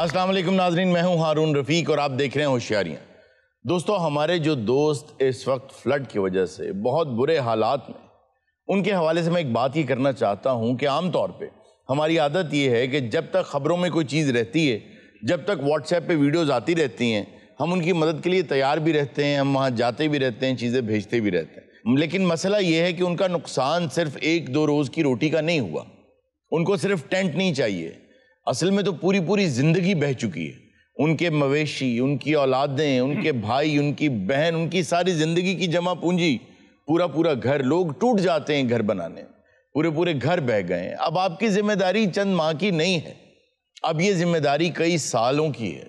अस्सलाम वालेकुम नाज़रीन, मैं हूं हारून रफ़ीक और आप देख रहे हैं होशियारियां। दोस्तों, हमारे जो दोस्त इस वक्त फ्लड की वजह से बहुत बुरे हालात में, उनके हवाले से मैं एक बात ये करना चाहता हूं कि आम तौर पे हमारी आदत ये है कि जब तक ख़बरों में कोई चीज़ रहती है, जब तक व्हाट्सएप पे वीडियोस आती रहती हैं, हम उनकी मदद के लिए तैयार भी रहते हैं, हम वहाँ जाते भी रहते हैं, चीज़ें भेजते भी रहते हैं। लेकिन मसला ये है कि उनका नुकसान सिर्फ 1-2 रोज़ की रोटी का नहीं हुआ। उनको सिर्फ टेंट नहीं चाहिए, असल में तो पूरी पूरी ज़िंदगी बह चुकी है। उनके मवेशी, उनकी औलादें, उनके भाई, उनकी बहन, उनकी सारी ज़िंदगी की जमा पूंजी, पूरा पूरा घर, लोग टूट जाते हैं घर बनाने, पूरे पूरे घर बह गए। अब आपकी जिम्मेदारी चंद माह की नहीं है, अब ये जिम्मेदारी कई सालों की है।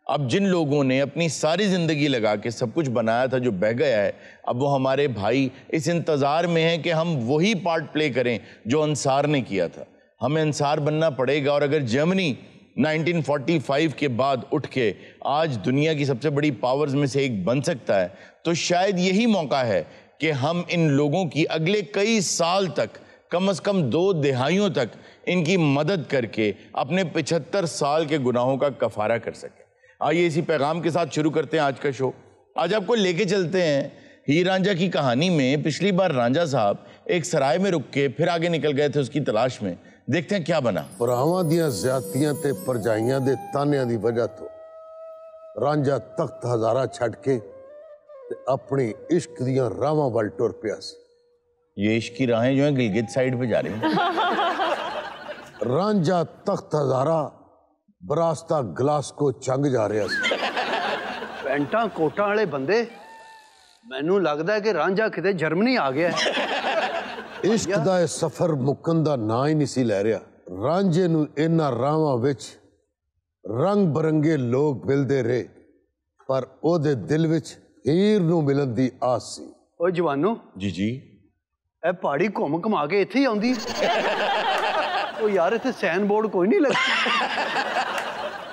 अब जिन लोगों ने अपनी सारी ज़िंदगी लगा के सब कुछ बनाया था जो बह गया है, अब वो हमारे भाई इस इंतज़ार में हैं कि हम वही पार्ट प्ले करें जो अंसार ने किया था। हमें अंसार बनना पड़ेगा। और अगर जर्मनी 1945 के बाद उठ के आज दुनिया की सबसे बड़ी पावर्स में से एक बन सकता है, तो शायद यही मौका है कि हम इन लोगों की अगले कई साल तक, कम से कम 2 दहाइयों तक इनकी मदद करके अपने 75 साल के गुनाहों का कफारा कर सकें। आइए इसी पैगाम के साथ शुरू करते हैं आज का शो। आज आपको लेके चलते हैं हीर रांझा की कहानी में। पिछली बार रांझा साहब एक सराय में रुक के फिर आगे निकल गए थे उसकी तलाश में। देखते हैं क्या बना। भरावां दियां ज़्यादतियां ते परजाइयां दे तानियां दी वजह तो रांझा तख्त हज़ारा छड़ के ते अपनी इश्क दियां रावां वल टुर पिया सी। ये इश्क की राहें जो है गिलगित साइड पे जा रही हैं। रांझा तख्त हज़ारा बरास्ता ग्लासको चंग जा रहा सी। पैंटा कोटा वाले बंदे, मैनू लगदा है कि रांझा किते जर्मनी आ गया है। इश्क दा ये सफर मुक्कन दा ना ही नहीं सी लै रहा। रांझे नू इन्हां रावां विच रंग बरंगे लोग मिलदे रहे, पर ओदे दिल विच हीर नू मिलन दी आस सी। ओ जवानो जी जी, ए पहाड़ी घुम घुमा के इत्थे ही आउंदी। ओ यार इत्थे साइन बोर्ड कोई नहीं लगा।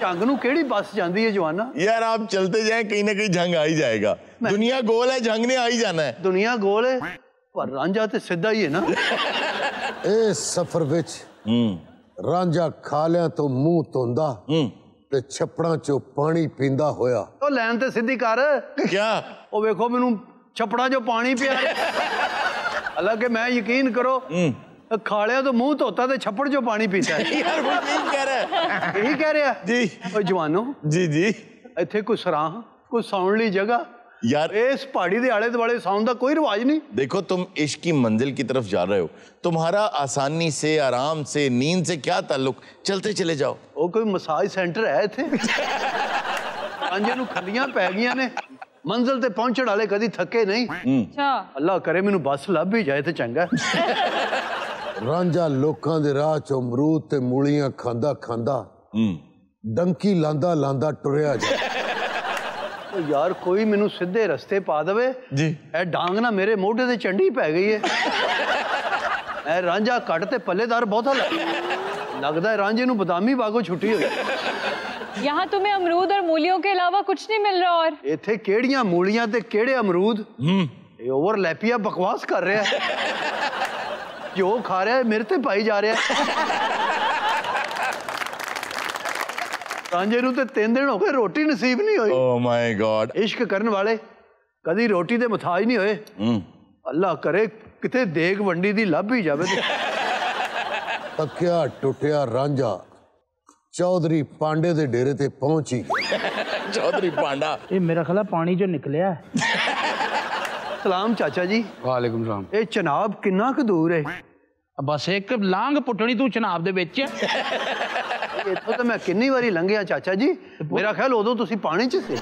झंग नू केड़ी बस जांदी है जवाना? यार आप चलते जाएं, कहीं ना कहीं झंग आ ही जाएगा। दुनिया गोल है, झंग ने आ ही जाना है। दुनिया गोल है पर रांझा ते सीधा ही है ना। ए सफर विच रांझा खालियां तो मुंह धोंदा ते छपड़ां चो पानी पींदा होया। ओ लैन ते सीधी कर। क्या? ओ वेखो मैनू छपड़ा जो पानी पिया। हालांकि मैं यकीन करो खालिया तो मुंह धोता ते छप्पड़ जो पानी पीता है। यार वो यही कह रहा है। यही कह रहा जी। ओ जवानो जी जी, इत्थे कोई सराह, कोई साउंड ली जगह यार इस पहाड़ी दे आले दुआले साउंड का कोई रिवाज नहीं। देखो, तुम इश्क की मंजिल की तरफ जा रहे हो, तुम्हारा आसानी से, आराम से, नींद से क्या ताल्लुक? चलते चले जाओ। वो कोई मसाज सेंटर है इत्थे? रांझे नू खलियां पै गईयां ने, मंजिल ते पहुंचण वाले कदी थके नहीं। अच्छा, अल्लाह करे मैनू बस लभ ही जाए ते चंगा। रांझा लोकां दे राह चो अमरूद ते मूलियां खांदा खांदा डंकी लांदा लांदा टुरिया जा। तो यार कोई मैनू सीधे रस्ते पा दवे जी। ए डांग ना मेरे मोढे ते चंडी पै गई है। ए रांझा कट ते पल्लेदार बहुता लगदा है रांझे नू बदामी बागो छुट्टी हुई। यहाँ तुम्हें अमरूद और मूलियों के अलावा कुछ नहीं मिल रहा। और इत्थे केड़ियां मूलियां ते केड़े अमरूद? ये ओवरलैपिया बकवास कर रहा है। जो खा रहा है मेरे ते पाई जा रहा है। रांझे नू ते 3 दिन हो गए रोटी नसीब नहीं हुई। Oh my God. इश्क करने वाले कदी रोटी दे मुताज नहीं होए। अल्लाह करे किते देग वंडी दी लभ ही जावे। थकिया टुटिया रांझा चौधरी पांडे दे डेरे ते पहुंच ही गया। चौधरी पांडा, ये मेरा ख्याल पानी जो निकलिया। सलाम चाचा जी। वालेकुम सलाम। ये चनाब किन्ना क दूर है? बस एक लांग पुटनी तू चनाब दे विच। इत्थों तो मैं किन्नी बारी लंघिया चाचा जी, मेरा ख्याल उदों तुसी पानी च सी।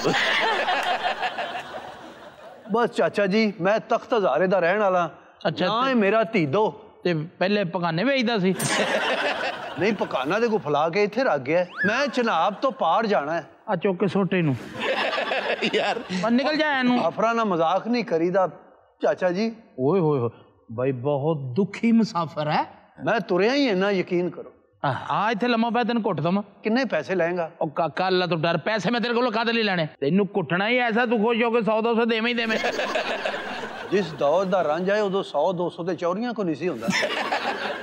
बस चाचा जी मैं तख्त हज़ारे दा रहन वाला। अच्छा, ना मेरा तीदो ते पहले पकाने भेजदा सी। नहीं पकाना दे को फला के इत्थे रख गया। मैं चनाब तो पार जाना है। आ चुक के सोटे नू यार निकल जाए नू। आफरा ना मजाक नहीं करीदा चाचा जी। ओए होए भाई बहुत दुखी मुसाफिर है। मैं तुरया ही है ना, यकीन करो। आ इत्थे लम्मा पै तेन घुट दम। किन्ने पैसे लेंगा? ओ काका अल्लाह तो डर, पैसे मैं तेरे को कादे नहीं लेने। तेनू घुटना ही ऐसा तू खुश हो के 100-200 देवे ही देवे। जिस दौर दा रांझा है उदों 100-200 ते चौरियां को नहीं सी हुंदा।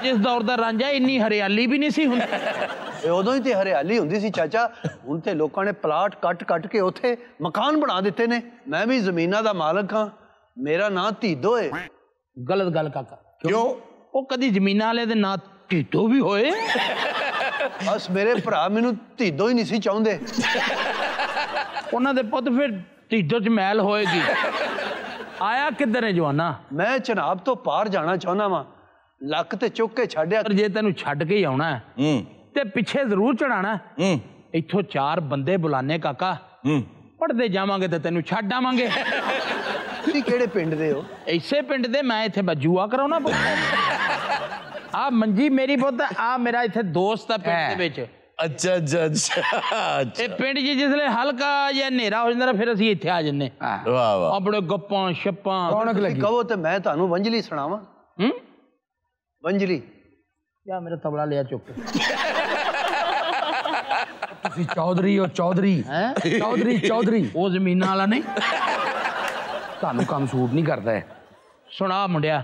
जिस दौर दा रांझा इन्नी हरियाली भी नहीं सी हुंदी। ਉਦੋਂ ਹੀ ਤੇ ਹਰਿਆਲੀ ਹੁੰਦੀ ਸੀ ਚਾਚਾ। ਹੁਣ ਤੇ ਲੋਕਾਂ ਨੇ ਪਲਾਟ ਕੱਟ ਕੇ ਉੱਥੇ ਮਕਾਨ ਬਣਾ ਦਿੱਤੇ ਨੇ। ਮੈਂ ਵੀ ਜ਼ਮੀਨਾਂ ਦਾ ਮਾਲਕ ਹਾਂ, ਮੇਰਾ ਨਾਂ ਧੀਦੋ ਹੈ। ਗਲਤ ਗੱਲ ਕਾਕਾ। क्यों? ਉਹ ਕਦੀ ਜ਼ਮੀਨਾਂ ਵਾਲੇ ਦੇ ਨਾਂ ਢੀਡੋ ਵੀ ਹੋਏ? ਬਸ ਮੇਰੇ ਭਰਾ ਮੈਨੂੰ ਧੀਦੋ ਹੀ ਨਹੀਂ ਸੀ ਚਾਹੁੰਦੇ। ਉਹਨਾਂ ਦੇ ਪੁੱਤ ਫਿਰ ਢੀਡੋ ਚ ਮੈਲ ਹੋਏਗੀ। ਆਇਆ ਕਿੱਧਰ ਹੈ ਜਵਾਨਾ? ਮੈਂ ਚਨਾਬ ਤੋਂ ਪਾਰ ਜਾਣਾ ਚਾਹੁੰਦਾ ਵਾਂ, ਲੱਕ ਤੇ ਚੁੱਕ ਕੇ ਛੱਡਿਆ। ਪਰ ਜੇ ਤੈਨੂੰ ਛੱਡ ਕੇ ਹੀ ਆਉਣਾ ਹੈ ਤੇ ਪਿੱਛੇ ਜ਼ਰੂਰ ਚੜਾਣਾ। ਇੱਥੋਂ 4 ਬੰਦੇ ਬੁਲਾਣੇ ਕਾਕਾ, ਪੜਦੇ ਜਾਵਾਂਗੇ ਤੇ ਤੈਨੂੰ ਛੱਡ ਆਵਾਂਗੇ। ਤੁਸੀਂ ਕਿਹੜੇ ਪਿੰਡ ਦੇ ਹੋ? ਇਸੇ ਪਿੰਡ ਦੇ। ਮੈਂ ਇੱਥੇ ਬਜੂਆ ਕਰਾਉਣਾ। ਆ ਮੰਜੀ ਮੇਰੀ ਪੁੱਤ, ਆ ਮੇਰਾ ਇੱਥੇ ਦੋਸਤ ਆ ਪਿੰਡ ਦੇ ਵਿੱਚ। अच्छा अच्छा अच्छा ਇਹ ਪਿੰਡ 'ਚ ਜਿਸਲੇ ਹਲਕਾ ਜਾਂ ਹਨੇਰਾ ਹੋ ਜਾਂਦਾ ਫਿਰ ਅਸੀਂ ਇੱਥੇ ਆ ਜੰਨੇ। वाह वाह ਆਪਣੇ ਗੱਪਾਂ ਛੱਪਾਂ। ਰੌਣਕ ਲੱਗੀ। ਕਹੋ ਤੇ ਮੈਂ ਤੁਹਾਨੂੰ ਵੰਜਲੀ ਸੁਣਾਵਾਂ। ਵੰਜਲੀ ਯਾ ਮੇਰਾ ਤਬਲਾ ਲਿਆ ਚੁੱਕ ਕੇ। ਤੁਸੀਂ ਚੌਧਰੀ ਹੋ? ਚੌਧਰੀ ਚੌਧਰੀ ਉਹ ਜ਼ਮੀਨਾਂ ਵਾਲਾ ਨਹੀਂ। ਤੁਹਾਨੂੰ ਕੰਮ ਸੂਟ ਨਹੀਂ ਕਰਦਾ ਹੈ। ਸੁਣਾ ਮੁੰਡਿਆ।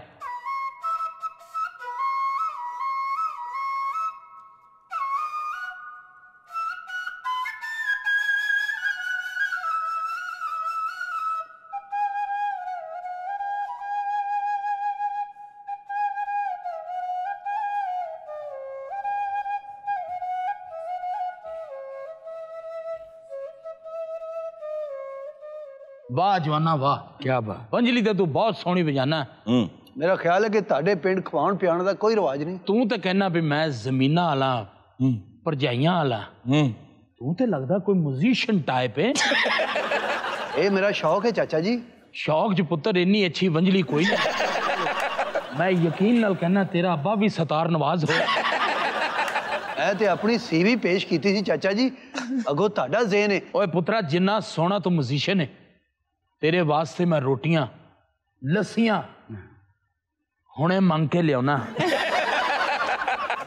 वाह जवाना वाह, क्या बात। वंजली तो तू बहुत सोहनी बजाना। मेरा ख्याल है कि ਤੁਹਾਡੇ ਪਿੰਡ ਖਵਾਉਣ ਪਿਆਉਣ ਦਾ ਕੋਈ ਰਿਵਾਜ ਨਹੀਂ। ਤੂੰ ਤਾਂ ਕਹਿਣਾ ਵੀ ਮੈਂ ਜ਼ਮੀਨਾਂ ਵਾਲਾ ਭਰਜਾਈਆਂ ਵਾਲਾ। ਤੂੰ ਤੇ ਲੱਗਦਾ ਕੋਈ ਮਿਊਜ਼ੀਸ਼ੀਅਨ ਟਾਈਪ ਹੈ। ਇਹ ਮੇਰਾ ਸ਼ੌਕ ਹੈ ਚਾਚਾ ਜੀ। ਸ਼ੌਕ ਚ ਪੁੱਤਰ ਇੰਨੀ ਅੱਛੀ ਵੰਜਲੀ ਕੋਈ ਨਹੀਂ। ਮੈਂ ਯਕੀਨ ਨਾਲ ਕਹਿਣਾ ਤੇਰਾ ਅੱਬਾ ਵੀ ਸਤਾਰ ਨਵਾਜ਼ ਹੋਇਆ। ਮੈਂ ਤੇ ਆਪਣੀ ਸੀਵੀ ਪੇਸ਼ ਕੀਤੀ ਸੀ ਚਾਚਾ ਜੀ, ਅਗੋ ਤੁਹਾਡਾ ਜ਼ੇਨ ਹੈ। ਓਏ ਪੁੱਤਰਾ ਜਿੰਨਾ ਸੋਹਣਾ ਤੂੰ ਮਿਊਜ਼ੀਸ਼ੀਅਨ ਹੈ, तेरे वास्ते मैं रोटियां लस्सियां हुणे मंग के लियाना।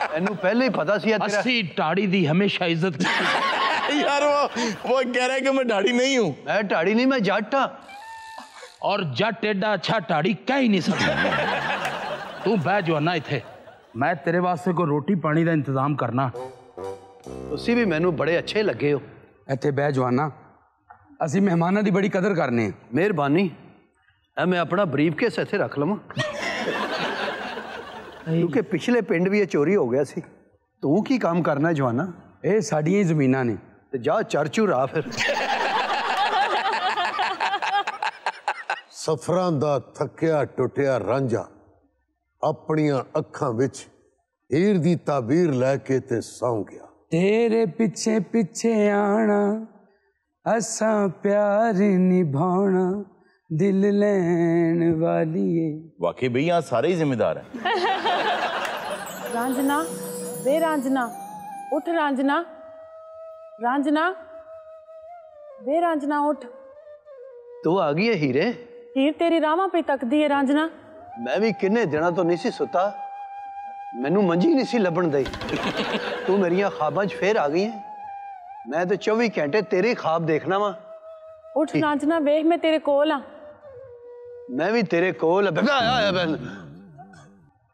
मैनू पहले ही पता सी। अस्सी टाड़ी दी हमेशा इज्जत की। यार वो कह रहा है कि मैं ढाड़ी नहीं हूं। मैं ढाड़ी नहीं, मैं जट हाँ। और जट एडा अच्छा टाड़ी कह ही नहीं सकता। तू बह जवाना इथे, मैं तेरे वास्ते को रोटी पानी का इंतजाम करना। तुसी भी मैनू बड़े अच्छे लगे हो। ਇੱਥੇ ਬਹਿ ਜਵਾਨਾ, ਅਸੀਂ ਮਹਿਮਾਨਾਂ ਦੀ ਬੜੀ ਕਦਰ ਕਰਨੇ ਆ। ਮਿਹਰਬਾਨੀ। मैं अपना ब्रीफ केस इत्थे रख लवां क्योंकि पिछले पिंड भी ये चोरी हो गया सी। तू की काम करना जवाना? ਇਹ ਸਾਡੀਆਂ ਹੀ ਜ਼ਮੀਨਾਂ ਨੇ। ते जा चर्चू रा फिर। ਸਫਰਾਂ ਦਾ ਥੱਕਿਆ ਟੁੱਟਿਆ ਰਾਂਝਾ ਆਪਣੀਆਂ ਅੱਖਾਂ ਵਿੱਚ ਹੀਰ ਦੀ ਤਾਬੀਰ ਲੈ ਕੇ ਤੇ ਸੌਂ ਗਿਆ। ਤੇਰੇ ਪਿੱਛੇ ਪਿੱਛੇ ਆਣਾ, ਅਸਾਂ ਪਿਆਰ ਨਿਭਾਉਣਾ, ਦਿਲ ਲੈਣ ਵਾਲੀਏ। वाकई भाई यहाँ सारे ही जिम्मेदार हैं। रांझना वे रांझना उठ, रांझना रांझना वे रांझना उठ। तू आ गई है हीरे? हीर तेरी रावां पे तकदी है रांझना। मैं भी किन्ने दिनों तो नहीं सी सुता, मैनू मंजी नहीं सी लभण दई। तू मेरिया ख्वाबां च फिर आ गई है। मैं तो 24 घंटे तेरे ख्वाब देखना वा। उठ रांझना, वेख मैं तेरे कोल हाँ। मैं भी तेरे कोल।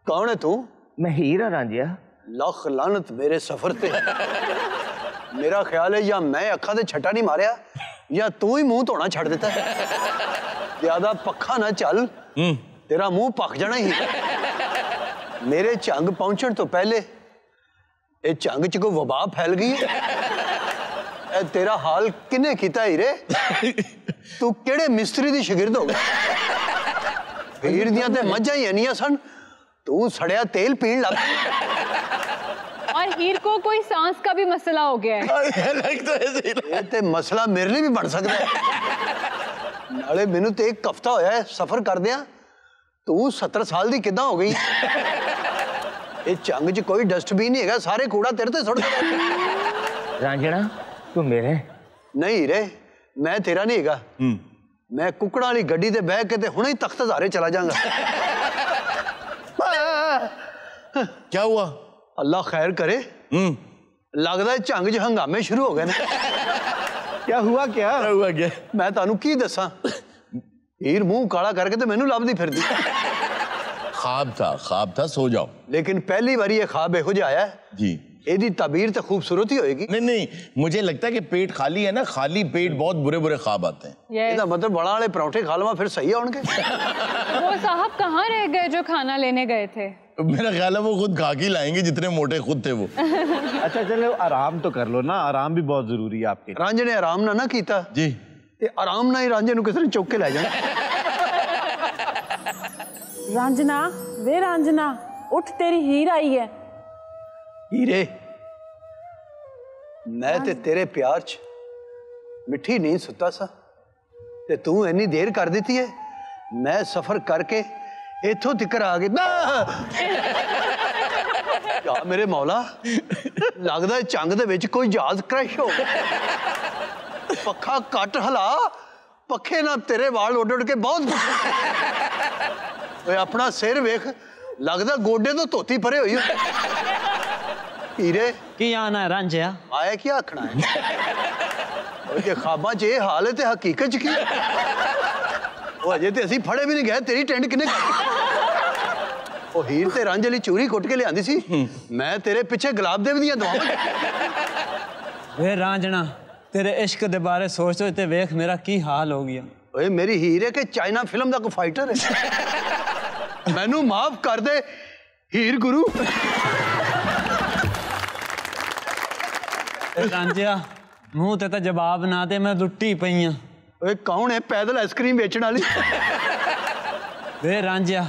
कौन है तू? मैं हीर हाँ रांझिया। लख लानत मेरे सफर ते। मेरा ख्याल है या मैं अखा ते छट्टा नहीं मारिया या तू ही मुंह धोना छड़ देता है। ज्यादा पक्खा ना चल, तेरा मुंह पक जाना ही। मेरे झंग पहुंचने तो पहले ये झंग च कोई वबा फैल गई है। ए तेरा हाल किने कीता हीरे? तू केड़े मिस्त्री दी शागिर्द हो गया? हीर दियां ते मझां ही इन्नियां सन, तू सड़िया तेल पीण लग। और हीर को कोई सांस का भी मसला हो गया है। ये ते मसला मेरे लिए भी बन सकता है। नाले मैनू तो एक हफ्ता होया है सफर कर दिया, तू 70 साल दी किदां हो गई? ये झंग च कोई डस्टबिन नहीं है, सारे कूड़ा तेरे ते सुट दिता। रांझना तू मेरे? नहीं रे, मैं तेरा नहीं हैगा। मैं कुकड़ा वाली गड्डी ते बह के ते हुणे ही तख्त हज़ारे चला जाऊंगा। क्या हुआ? अल्लाह खैर करे। लगता है झंग च हंगामे शुरू हो गए ने। क्या हुआ क्या? क्या हुआ क्या? मैं तानू की दसा, हीर मुंह काला करके ते मैनू लभदी फिरदी। ख्वाब था, सो जाओ। लेकिन पहली बार ये ख्वाब एहो जिहा आया जी। एदी ताबीर तो खूबसूरत ही होएगी। नहीं, मुझे लगता है कि पेट खाली है ना, खाली पेट बहुत बुरे बुरे ख्वाब आते हैं। ਇਹਦਾ मतलब बड़ा वाले पराठे खा लवा फिर सही होंगे। वो साहब कहाँ रह गए जो खाना लेने गए थे? मेरा ख्याल है वो खुद खा के लाएंगे, जितने मोटे खुद थे वो। अच्छा चलो आराम तो कर लो ना, आराम भी बहुत जरूरी है आपके। रांझे ने आराम ना कीता जी, ते आराम ना ही रांझे नूं किसी ने चुक के ले जाना। रांझना वे रांझना उठ, तेरी हीर आई है। हीरे मैं ते तेरे प्यार च मिठी नींद सुता सा ते तू इन्नी देर कर दी है। मैं सफर करके इथों तिकर आ गई। या मेरे मौला, लगदा है चंग दे विच कोई जहाज क्रैश हो गया। पखा कट हला, पखे ना तेरे वाल उड़ उड़ के बहुत ओए अपना सिर वेख, लगदा गोडे तो धोती परे हुई। हीरे की आना है रांझिया? आया क्या आखना है? जे ख्वाबां च ये हाल है ते हकीकत च की? वो अजे ते असीं फड़े भी नहीं गए, तेरी टेंट किने ओ हीर ते रांझे लई चूरी कुट के लियांदी सी। मैं तेरे पीछे गुलाब देव दियां दुआवां। वे रांझना तेरे इश्क दे बारे सोच सोच ते वेख मेरा की हाल हो गया। ओए मेरी हीर है कि चाइना फिल्म दा कोई फाइटर है। मैनू माफ कर दे हीर गुरु। रांझिया मुंह ते तो जवाब ना दे, मैं लुट्टी पई हां। ओए कौन है पैदल आइसक्रीम बेचने वाली? वे रांझिया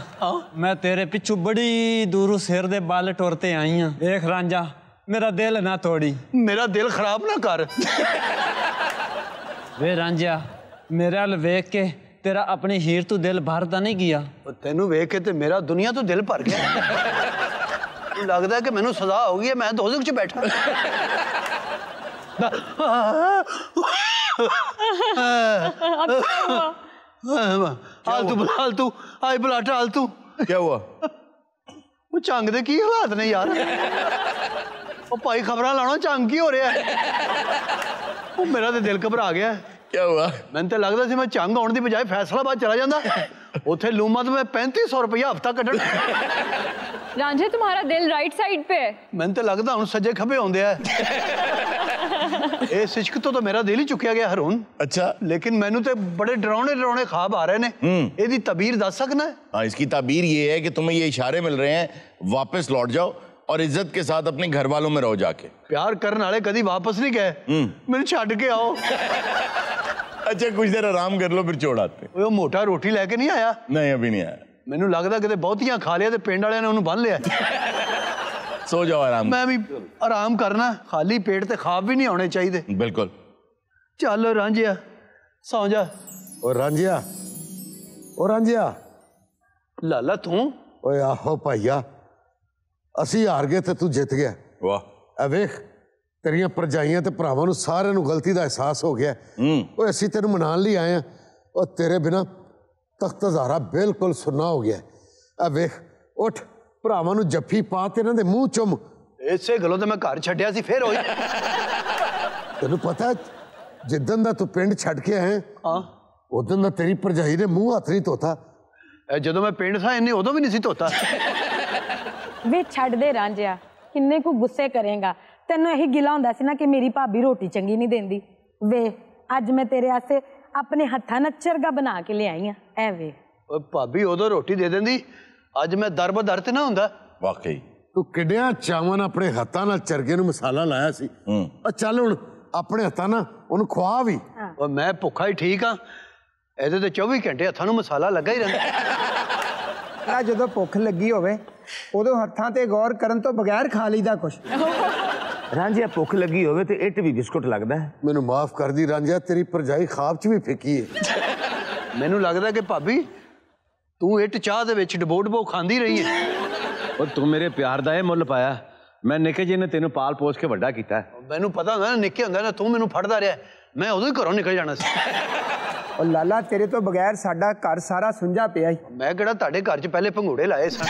मैं तेरे पिछू बड़ी दूरों सिर दे बाल टुरते आई हां। देख रांझा मेरा दिल ना तोड़ी। मेरा दिल खराब ना कर। वे रांझिया मेरे अल वेख के तेरा अपनी हीर तू दिल भरदा नहीं गया? तेनू वेख के ते मेरा दुनिया तो दिल भर गया। लगता है कि मैनू सजा हो गई है, मैं दोज़ख च बैठा। हालतू आई बलाटा हालतू। क्या हुआ? वो चंग दे की हालात ने यार? वो भाई खबरां लाना, चंग की हो रहा है? वो मेरा तो दिल घबरा गया। क्या हुआ? मैंने तो लगता सी मैं चंग आने की बजाय फैसलाबाद चला जाता, उत्थे लूमा तो मैं 3500 रुपया हफ्ता कटन। रांझे तुम्हारा दिल राइट साइड पे है। मैंने तो लगता हूँ सज्जे खबे आउंदे आ। इस इश्क तो मेरा दिल ही चुकिया गया हरून। अच्छा, लेकिन मैनू तो बड़े डरावने ख्वाब आ रहे ने। ਇਹਦੀ तबीर दस सकना है? हाँ, इसकी ताबीर ये है कि तुम्हें ये इशारे मिल रहे हैं, वापस लौट जाओ और इज्जत के साथ अपने घर वालों में रहो जाके। प्यार करने वाले कभी वापस नहीं गए। मैंने छड़ के आओ। अच्छा कुछ देर आराम कर लो, फिर छोड़ आते। वो मोटा रोटी लेके नहीं आया? नहीं, अभी नहीं आया। मैनू लगता कि बहुतियां खा लिया, पिंड वाले ने उन्होंने बन लिया। सो जाओ आराम। मैं भी आराम करना, खाली पेट ते ख्वाब भी नहीं आने चाहिए। बिल्कुल। चल रांझिया सौ जा। ओ रांझिया, ओ रांझिया। लाला तू? ओए आहो भाईया, असी हार गए ते तू जित गया। वाह। ए वेख तेरियां भरजाइयां ते भरावां नूं सारिआं नूं गलती दा एहसास हो गया। ओए असी तेनूं मनाउण लई आए हां, और तेरे बिना तख्त हज़ारा बिल्कुल सुन्ना हो गया। ए वेख उठ, भरावां नूं जफ्फी पा ते इन्हां दे मूंह चुम। इसे गलों ते मैं घर छड्डिया सी, फिर होई। तेनूं पता है जिद्दन दा तू पिंड छड्ड के आए उदन दा तेरी भरजाई ने मूंह हत्थ नहीं धोता। जदों मैं पिंड था इन्हें उदों भी नहीं सी धोता। वे छड़ दे रांझिया, किन्ने को गुस्से करेगा? तेनों यही गिला हुंदा सी ना कि मेरी भाभी रोटी चंगी नहीं देंदी। वे अज मैं तेरे वास्ते अपने हत्थां नाल चरगा बना के ले आई हां। ऐ वे भाभी उदों रोटी दे देंदी, अज मैं दर बदर ते ना हुंदा। वाकई तू किड्डियां चावां नाल अपने हत्थां नाल चरगे नूं मसाला लाया सी। चल हुण अपने हत्थां नाल उहनूं खवा भी। और मैं भुखा ही ठीक हाँ, ਇਹਦੇ ਤੇ 24 ਘੰਟੇ ਹੱਥਾਂ ਨੂੰ ਮਸਾਲਾ ਲੱਗਾ ਹੀ ਰਹਿੰਦਾ। ਜਦੋਂ ਭੁੱਖ ਲੱਗੀ ਹੋਵੇ ਉਦੋਂ ਹੱਥਾਂ ਤੇ ਗੌਰ ਕਰਨ ਤੋਂ ਬਗੈਰ ਖਾ ਲਈਦਾ ਕੁਛ। ਰਾਂਝਿਆ ਭੁੱਖ ਲੱਗੀ ਹੋਵੇ ਤੇ ਇੱਟ ਵੀ ਬਿਸਕੁਟ ਲੱਗਦਾ ਹੈ। ਮੈਨੂੰ ਮਾਫ ਕਰ ਦੀ ਰਾਂਝਾ, ਤੇਰੀ ਭਰਜਾਈ ਖਾਬ 'ਚ ਵੀ ਫਿੱਕੀ ਹੈ। ਮੈਨੂੰ ਲੱਗਦਾ ਕਿ ਭਾਬੀ ਤੂੰ ਇੱਟ ਚਾਹ ਦੇ ਵਿੱਚ ਡਬੋ ਡਬੋ ਖਾਂਦੀ ਰਹੀ ਹੈ। ਉਹ ਤੂੰ ਮੇਰੇ ਪਿਆਰ ਦਾ ਇਹ ਮੁੱਲ ਪਾਇਆ। ਮੈਂ ਨਿੱਕੇ ਜਿਹੇ ਨੇ ਤੈਨੂੰ ਪਾਲ ਪੋਸ ਕੇ ਵੱਡਾ ਕੀਤਾ। ਮੈਨੂੰ ਪਤਾ ਹੁੰਦਾ ਨਾ ਨਿੱਕੇ ਹੁੰਦਾ ਨਾ ਤੂੰ ਮੈਨੂੰ ਫੜਦਾ ਰਿਹਾ, ਮੈਂ ਉਦੋਂ ਹੀ ਘਰੋਂ ਨਿਕਲ ਜਾਣਾ ਸੀ। ਉਹ ਲਾਲਾ ਤੇਰੇ ਤੋਂ ਬਗੈਰ ਸਾਡਾ ਘਰ ਸਾਰਾ ਸੁੰਝਾ ਪਿਆ ਹੀ। ਮੈਂ ਕਿਹੜਾ ਤੁਹਾਡੇ ਘਰ 'ਚ ਪਹਿਲੇ ਭੰਗੂੜੇ ਲਾਏ ਸਨ।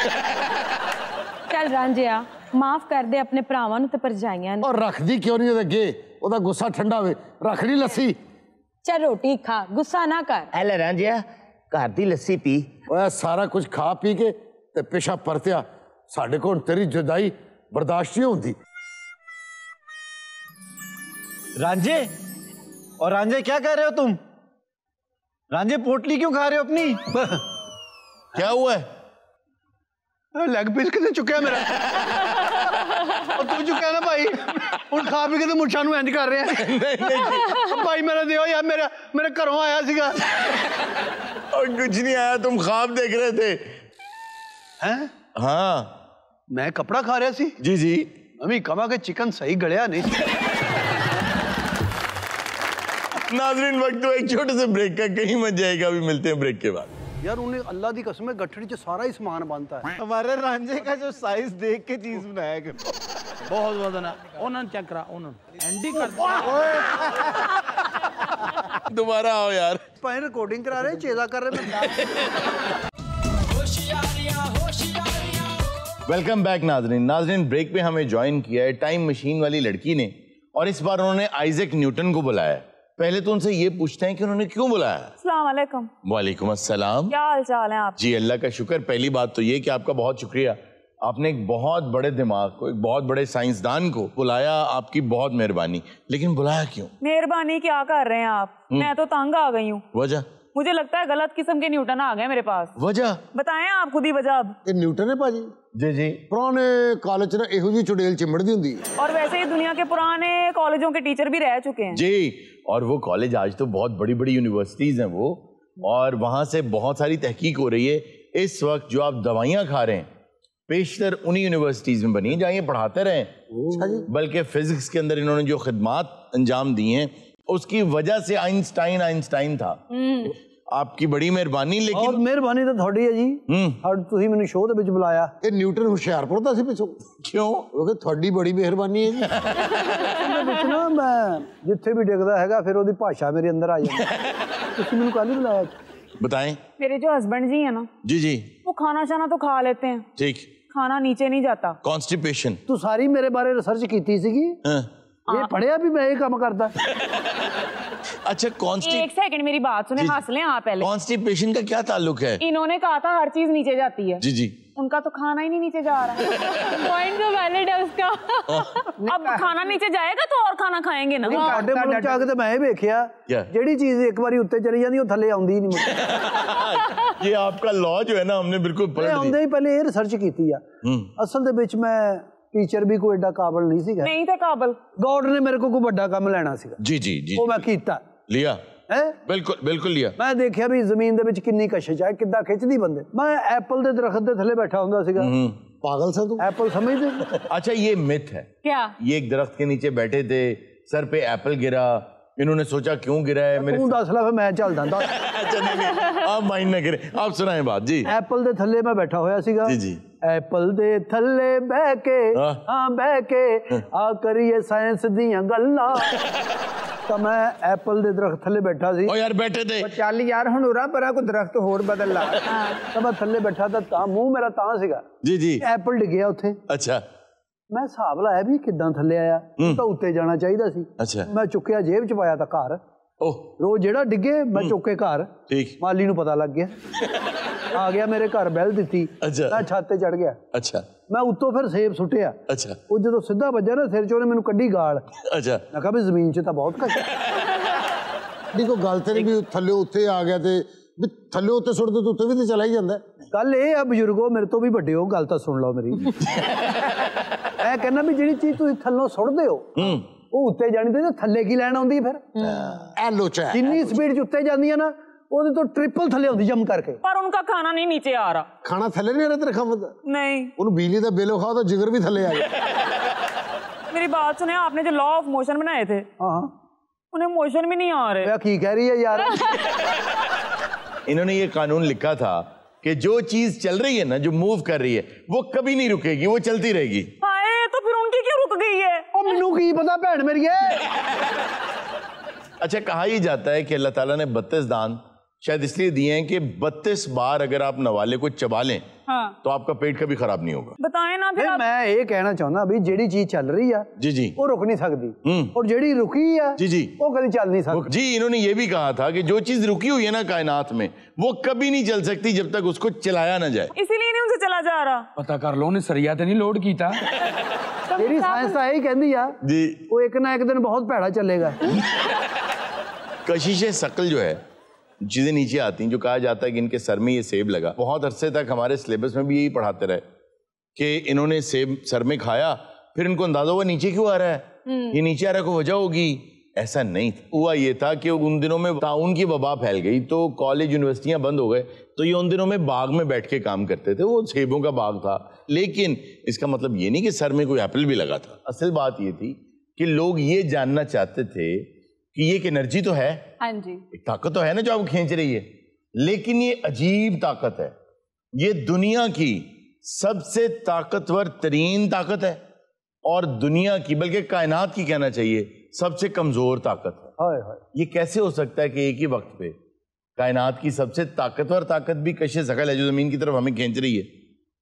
ਚੱਲ ਰਾਂਝਿਆ ਮਾਫ ਕਰ ਦੇ ਆਪਣੇ ਭਰਾਵਾਂ ਨੂੰ ਤੇ ਭਰਜਾਈਆਂ ਨੂੰ। ਔਰ ਰੱਖਦੀ ਕਿਉਂ ਨਹੀਂ ਉਹਦੇ ਅੱਗੇ? ਉਹਦਾ ਗੁੱਸਾ ਠੰਡਾ ਹੋਵੇ। ਰੱਖ ਲਈ ਲੱਸੀ। ਚੱਲ ਰੋਟੀ ਖਾ, ਗੁੱਸਾ ਨਾ ਕਰ। ਐ ਲੈ ਰਾਂਝਿਆ ਘਰ ਦੀ ਲੱਸੀ ਪੀ। ਓਏ ਸਾਰਾ ਕੁਝ ਖਾ ਪੀ ਕੇ ते पिछा परत्या साडे कोल तेरी जुदाई बर्दाश्त नहीं होती। रांझे, और रांझे क्या कह रहे हो तुम? रांझे पोटली क्यों खा रहे हो अपनी? क्या हुआ है? लेग पीस कितने चुके मेरा और तू चुका ना भाई ਹੁਣ ਖਾ ਪੀ ਕੇ ਤੇ ਮੁੱਛਾਂ ਨੂੰ ਇੰਜ ਕਰ ਰਿਹਾ ਨਹੀਂ ਭਾਈ ਮੇਰਾ ਦਿਓ यार मेरे घरों आया सीगा। और कुछ नहीं आया, तुम ख्वाब देख रहे थे। हैं? हाँ मैं कपड़ा खा रहा सी। जी जी। अभी कमा के चिकन सही गड़िया नहीं। नाज़रीन वक्त तो एक छोटे से ब्रेक का, कहीं मत जाएगा, अभी मिलते हैं ब्रेक के बाद। यार उन्हें अल्लाह की कसम है गठड़ी च सारा ही सामान बनता है। हमारे रांझे का जो साइज देख के चीज बनाया करो। बहुत वजन है, उन्होंने चेक करा, उन्होंने एंडी कर दोबारा आओ यार। भाई रिकॉर्डिंग करा रहे, चेजा कर रहे। वेलकम बैक नाज़रीन ब्रेक पे हमें ज्वाइन किया है टाइम मशीन वाली लड़की ने, और इस बार उन्होंने आइजैक न्यूटन को बुलाया है। पहले तो उनसे ये पूछते हैं कि उन्होंने क्यों बुलाया। अस्सलाम वालेकुम। वालेकुम अस्सलाम। क्या हाल चाल है आप? जी अल्लाह का शुक्र। पहली बात तो ये कि आपका बहुत शुक्रिया, आपने एक बहुत बड़े दिमाग को, एक बहुत बड़े साइंसदान को बुलाया, आपकी बहुत मेहरबानी। लेकिन बुलाया क्यों? मेहरबानी क्या कर रहे हैं आप? मैं तो तंग आ गई हूँ। वजह? मुझे लगता है गलत किस्म के न्यूटन आ गए मेरे पास। वजह बताएं आप खुद ही वजह। अब ये न्यूटन है भाजी? जी जी। पुराने कॉलेज ना इहो जी चुड़ैल चिमड़दी हुंदी है। और वैसे ही दुनिया के पुराने कॉलेजों के टीचर भी रह चुके हैं। जी, और वो कॉलेज आज तो बहुत बड़ी बड़ी यूनिवर्सिटीज हैं वो, और वहां से बहुत सारी तहकीक हो रही है। इस वक्त जो आप दवाइयां खा रहे हैं पेशतर उन्हीं यूनिवर्सिटीज में बनी जहाँ ये पढ़ाते रहे। बल्कि फिजिक्स के अंदर इन्होंने जो खिदमात अंजाम दी हैं उसकी वजह से आइंस्टाइन था। आपकी बड़ी मेहरबानी। लेकिन और मेहरबानी तो थोड़ी है जी। और तुही मैंने शो दे विच बुलाया। ये न्यूटन हुशियारपुर दा सी पिछों। क्यों? क्योंकि थोड़ी बड़ी मेहरबानी है जी। ਵਿੱਚ ਨਾ ਮੈਂ ਜਿੱਥੇ ਵੀ ਡਿੱਗਦਾ ਹੈਗਾ ਫਿਰ ਉਹਦੀ ਭਾਸ਼ਾ ਮੇਰੇ ਅੰਦਰ ਆ ਜਾਂਦੀ। ਤੁਸੀਂ ਮੈਨੂੰ ਕੱਲ ਹੀ ਬੁਲਾਇਆ। बताएं। मेरे जो हस्बैंड जी है ना, जी जी, वो खाना शाना तो खा लेते हैं, ठीक, खाना नीचे नहीं जाता। कॉन्स्टिपेशन। तू सारी मेरे बारे रिसर्च कीती सीगी? ये पढ़िया भी मैं ये काम करता। अच्छा एक सेकंड मेरी बात सुने, हंस लें आप पहले। कॉन्स्टिपेशन का क्या ताल्लुक है? इन्होंने कहा था हर चीज नीचे जाती है। जी जी। उनका तो खाना ही नहीं नीचे जा रहा। पॉइंट तो वैलिड है उसका। अब खाना नीचे जाएगा तो और खाना खाएंगे ना। ਸਾਡੇ ਮੁਲਕ ਚ ਆ ਕੇ ਤੇ ਮੈਂ ਇਹ ਵੇਖਿਆ ਜਿਹੜੀ ਚੀਜ਼ ਇੱਕ ਵਾਰੀ ਉੱਤੇ ਚਲੀ ਜਾਂਦੀ ਉਹ ਥੱਲੇ ਆਉਂਦੀ ਹੀ ਨਹੀਂ। ये आपका लॉ जो है ना हमने बिल्कुल पलट दिया। ਆਉਂਦੇ ਹੀ ਪਹਿਲੇ ਇਹ ਰਿਸਰਚ ਕੀਤੀ ਆ। ਅਸਲ ਦੇ ਵਿੱਚ ਮੈਂ टीचर भी कोई एडा काबिल नहीं सीगा। नहीं था काबिल। गॉड ने मेरे को कोई बड़ा काम लेना सीगा। जी जी जी। वो मैं कीता। लिया है? बिल्कुल बिल्कुल लिया। मैं देखिया भी जमीन दे विच किन्नी कशिश है, किद्दां खिचदी बंदे। मैं एप्पल दे दरख्त दे थल्ले बैठा हुंदा सीगा। पागल सा तू? एप्पल समझदे? अच्छा ये मिथ है क्या? ये एक दरख्त के नीचे बैठे थे, सर पे एप्पल गिरा, इन्होंने सोचा क्यों गिरा है मेरे। तू दस ला फिर मैं चलदा। अच्छा नहीं, आप माइंड ना करें, आप सुनाएं बात। जी। एप्पल दे थल्ले मैं बैठा होया सीगा। जी जी। एप्पल दे थल्ले बह के बह के आ करिए साइंस दियां गल्लां। तो मैं एप्पल दे दरख्त थल्ले बैठा सी। ओ यार बैठे थे। ਚੱਲ ਯਾਰ ਹੁਣ ਉਰਾ ਪਰਾਂ ਕੋਈ ਦਰਖਤ ਹੋਰ ਬਦਲ ਲਾ। तो मैं थल्ले बैठा था, मुंह मेरा तां सीगा। जी जी। एप्पल डिग्या उत्थे। अच्छा। मैं हिसाब लाया भी किद्दां थल्ले आया, तो उत्ते जाना चाहिदा सी। अच्छा। मैं चुक्किया जेब च पाया था घर। ओह। रोज जेड़ा डिगे मैं चुके घर। ठीक। माली नूं पता लग गया, आ गया मेरे घर बैल दित्ती। अच्छा। मैं छत ते चढ़ गया। अच्छा। मैं उत्तों फिर सेब सुटिया। अच्छा। वो जो सीधा वज्जा ना सिर च ओने मैनूं कड्डी गाल। अच्छा। मैं कहा भी जमीन च तां बहुत घट। देखो गल ते भी थल्ले उत्ते आ गया ते भी थल्ले उत्ते सुट दे तो उत्ते भी ते चला ही जांदा है। गल ये आ बजुर्गो, मेरे तो भी वड्डे हो, गल तां सुन लो मेरी। मैं कहना भी जिहड़ी चीज तुसीं थल्लों सुटदे हो ਉਹ ਉੱਤੇ ਜਾਣੀ ਤੇ ਥੱਲੇ ਕੀ ਲੈਣ ਆਉਂਦੀ ਫਿਰ। ਐ ਲੋਚਾ ਜਿੰਨੀ ਸਪੀਡ ਚ ਉੱਤੇ ਜਾਂਦੀ ਹੈ ਨਾ ਉਹਦੇ ਤੋਂ ट्रिपल ਥੱਲੇ ਆਉਂਦੀ ਜੰਮ ਕਰਕੇ। पर उनका खाना नहीं नीचे आ रहा। ਖਾਣਾ ਥੱਲੇ ਨਹੀਂ ਆ ਰਿਹਾ ਤੇਰੇ ਖਾਮਦ? नहीं। ਉਹਨੂੰ ਬਿਜਲੀ ਦਾ ਬਿੱਲ ਖਾਓ ਤਾਂ ਜਿਗਰ ਵੀ ਥੱਲੇ ਆ ਗਿਆ। मेरी बात सुने, आपने जो लॉ ऑफ मोशन बनाए थे हाँ उन्हें मोशन भी नहीं आ रहे। की कह रही है यार? इन्होंने ये कानून लिखा था कि जो चीज चल रही है ना, जो मूव कर रही है, वो कभी नहीं रुकेगी, वो चलती रहेगी। तो फिर उनकी क्यों रुक गई है? ओ मैनू की पता भैन मेरी है। अच्छा कहा ही जाता है कि अल्लाह ताला ने 32 दांत शायद इसलिए दिए हैं कि 32 बार अगर आप नवाले को चबा लें हाँ। तो आपका पेट कभी खराब नहीं होगा। बताएं ना फिर नहीं, आप। मैं ये कहना चाहना भी जेड़ी चीज चल रही है जी जी वो रुक नहीं सकती, और जेड़ी रुकी है जी जी वो कभी चल नहीं सकती। जी, इन्होंने ये भी कहा था कि जो चीज रुकी हुई है ना कायनात में वो कभी नहीं चल सकती जब तक उसको चलाया ना जाए। इसीलिए नहीं उनसे चला जा रहा। पता कर लो ने सरिया ते नहीं लोड कीता। तेरी साइंस तो यही कहती है जी, वो एक ना एक दिन बहुत भैड़ा चलेगा। कशिश शकल जो है, चीजें नीचे आती हैं, जो कहा जाता है कि इनके सर में ये सेब लगा। बहुत अरसे तक हमारे सिलेबस में भी यही पढ़ाते रहे कि इन्होंने सेब सर में खाया, फिर इनको अंदाजा हुआ नीचे क्यों आ रहा है, ये नीचे आ रहा है कोई वजह होगी। ऐसा नहीं था। हुआ ये था कि उन दिनों में ताउन की वबा फैल गई तो कॉलेज यूनिवर्सिटियां बंद हो गए, तो ये उन दिनों में बाग में बैठ के काम करते थे। वो सेबों का बाग था, लेकिन इसका मतलब ये नहीं कि सर में कोई एप्पल भी लगा था। असल बात ये थी कि लोग ये जानना चाहते थे कि ये एक एनर्जी तो है, हाँ जी, एक ताकत तो है ना जो आपको खींच रही है, लेकिन ये अजीब ताकत है। ये दुनिया की सबसे ताकतवर तरीन ताकत है और दुनिया की, बल्कि कायनात की कहना चाहिए, सबसे कमजोर ताकत है। हाय हाय, ये कैसे हो सकता है कि एक ही वक्त पे कायनात की सबसे ताकतवर ताकत भी कशिश शकल है जो जमीन की तरफ हमें खींच रही है,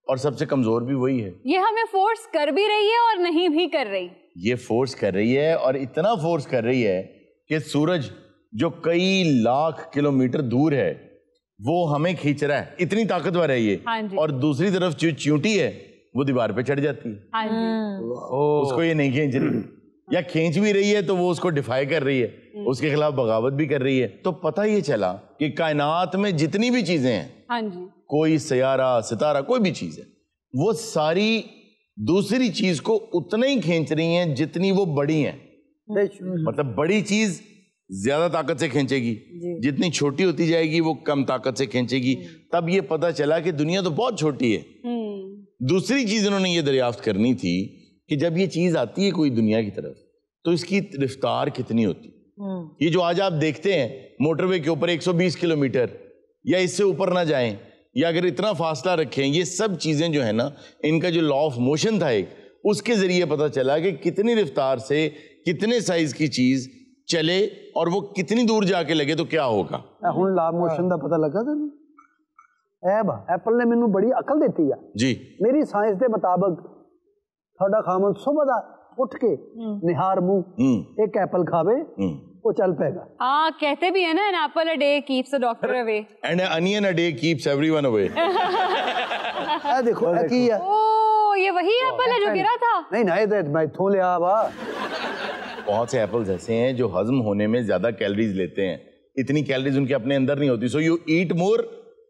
और सबसे कमजोर भी वही है। ये हमें फोर्स कर भी रही है और नहीं भी कर रही। ये फोर्स कर रही है, और इतना फोर्स कर रही है कि सूरज जो कई लाख किलोमीटर दूर है वो हमें खींच रहा है, इतनी ताकतवर है ये। हाँ जी। और दूसरी तरफ जो चींटी है वो दीवार पे चढ़ जाती है, हाँ जी। उसको ये नहीं खींच रही, या खींच भी रही है तो वो उसको डिफाई कर रही है, उसके खिलाफ बगावत भी कर रही है। तो पता ये चला कि कायनात में जितनी भी चीजें हैं, हाँ जी, कोई सयारा सितारा कोई भी चीज है, वो सारी दूसरी चीज को उतना ही खींच रही हैं जितनी वो बड़ी हैं। मतलब बड़ी चीज ज्यादा ताकत से खींचेगी, जितनी छोटी होती जाएगी वो कम ताकत से खींचेगी। तब ये पता चला कि दुनिया तो बहुत छोटी है। दूसरी चीज इन्होंने ये दरियाफ्त करनी थी कि जब ये चीज आती है कोई दुनिया की तरफ तो इसकी रफ्तार कितनी होती। ये जो आज आप देखते हैं मोटरवे के ऊपर 120 किलोमीटर या इससे ऊपर ना जाएं, या अगर इतना फासला रखें, ये सब चीजें जो है ना, इनका जो लॉ ऑफ मोशन था एक, उसके जरिए पता चला कि कितनी रफ्तार से कितने साइज की चीज चले और वो कितनी दूर जाके लगे तो क्या होगा। हुण लॉ ऑफ मोशन का पता लगा तेन? एप्पल ने मैनू बड़ी अकल देती है जी। मेरी साइंस के मुताबिक थोड़ा खामन सुबह दा उठ के निहार मुंह एक एप्पल खावे वो चल पेगा। हाँ, कहते भी है ना, an apple a day keeps the doctor away and an onion a day keeps everyone away। ए देखो ए की है? ओ, ये वही एप्पल है जो गिरा था? नहीं ना, ये मैं इथों लिया वा। बहुत से एप्पल्स ऐसे हैं जो हजम होने में ज्यादा कैलोरीज लेते हैं, इतनी कैलोरीज उनके अपने अंदर नहीं होती, so you eat more